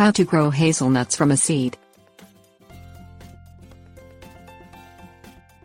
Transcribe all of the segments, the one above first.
How to grow hazelnuts from a seed.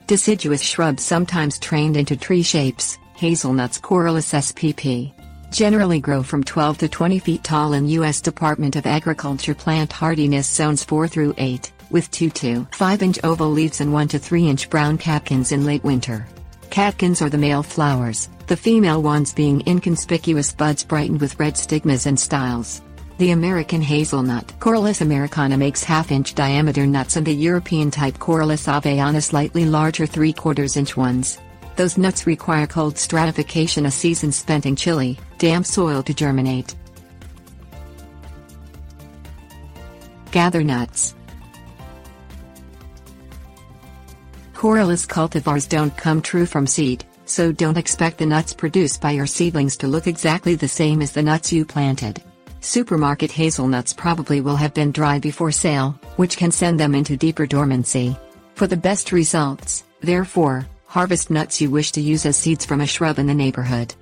Deciduous shrubs sometimes trained into tree shapes, hazelnuts Corylus spp. Generally grow from 12 to 20 feet tall in U.S. Department of Agriculture plant hardiness zones 4 through 8, with 2 to 5-inch oval leaves and 1 to 3-inch brown catkins in late winter. Catkins are the male flowers, the female ones being inconspicuous buds brightened with red stigmas and styles. The American hazelnut Corylus americana makes half-inch diameter nuts, and the European type Corylus aveana slightly larger 3/4-inch ones. Those nuts require cold stratification, a season spent in chilly, damp soil to germinate. Gather nuts. Corylus cultivars don't come true from seed, so don't expect the nuts produced by your seedlings to look exactly the same as the nuts you planted. Supermarket hazelnuts probably will have been dry before sale, which can send them into deeper dormancy. For the best results, therefore, harvest nuts you wish to use as seeds from a shrub in the neighborhood.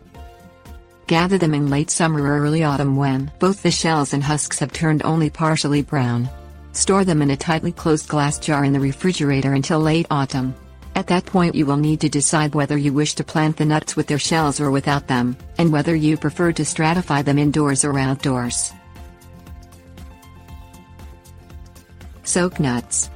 Gather them in late summer or early autumn when both the shells and husks have turned only partially brown. Store them in a tightly closed glass jar in the refrigerator until late autumn. At that point you will need to decide whether you wish to plant the nuts with their shells or without them, and whether you prefer to stratify them indoors or outdoors. Soak nuts.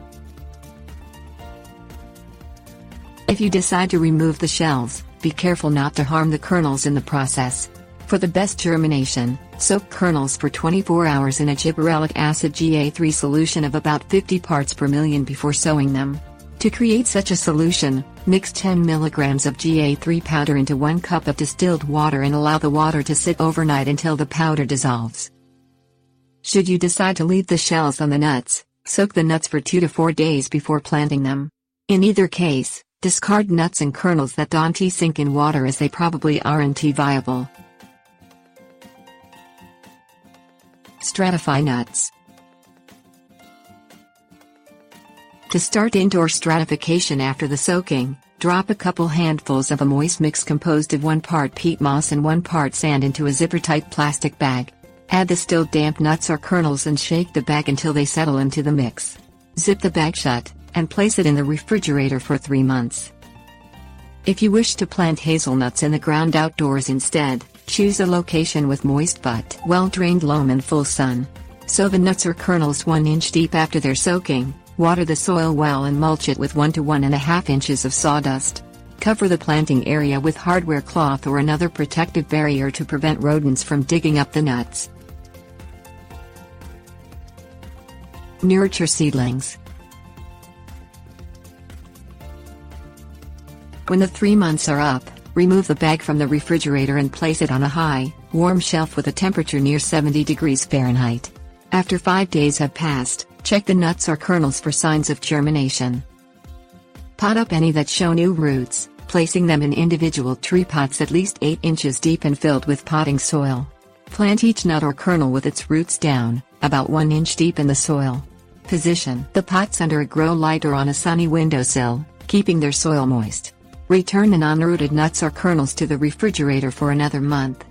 If you decide to remove the shells, be careful not to harm the kernels in the process. For the best germination, soak kernels for 24 hours in a gibberellic acid Ga3 solution of about 50 parts per million before sowing them. To create such a solution, mix 10 mg of Ga3 powder into 1 cup of distilled water and allow the water to sit overnight until the powder dissolves. Should you decide to leave the shells on the nuts, soak the nuts for 2 to 4 days before planting them. In either case, discard nuts and kernels that don't sink in water, as they probably aren't viable. Stratify nuts. To start indoor stratification after the soaking, drop a couple handfuls of a moist mix composed of 1 part peat moss and 1 part sand into a zipper-tight plastic bag. Add the still damp nuts or kernels and shake the bag until they settle into the mix. Zip the bag shut, and place it in the refrigerator for 3 months. If you wish to plant hazelnuts in the ground outdoors instead, choose a location with moist but well-drained loam and full sun. Sow the nuts or kernels 1 inch deep after their soaking. Water the soil well and mulch it with 1 to 1.5 inches of sawdust. Cover the planting area with hardware cloth or another protective barrier to prevent rodents from digging up the nuts. Nurture seedlings. When the 3 months are up, remove the bag from the refrigerator and place it on a high, warm shelf with a temperature near 70 degrees Fahrenheit. After 5 days have passed, check the nuts or kernels for signs of germination. Pot up any that show new roots, placing them in individual tree pots at least 8 inches deep and filled with potting soil. Plant each nut or kernel with its roots down, about 1 inch deep in the soil. Position the pots under a grow light or on a sunny windowsill, keeping their soil moist. Return the non-rooted nuts or kernels to the refrigerator for another month.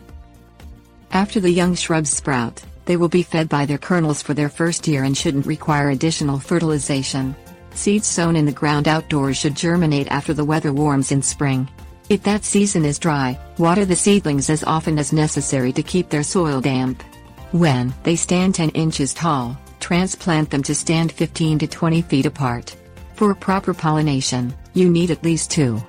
After the young shrubs sprout, they will be fed by their kernels for their first year and shouldn't require additional fertilization. Seeds sown in the ground outdoors should germinate after the weather warms in spring. If that season is dry, water the seedlings as often as necessary to keep their soil damp. When they stand 10 inches tall, transplant them to stand 15 to 20 feet apart. For proper pollination, you need at least 2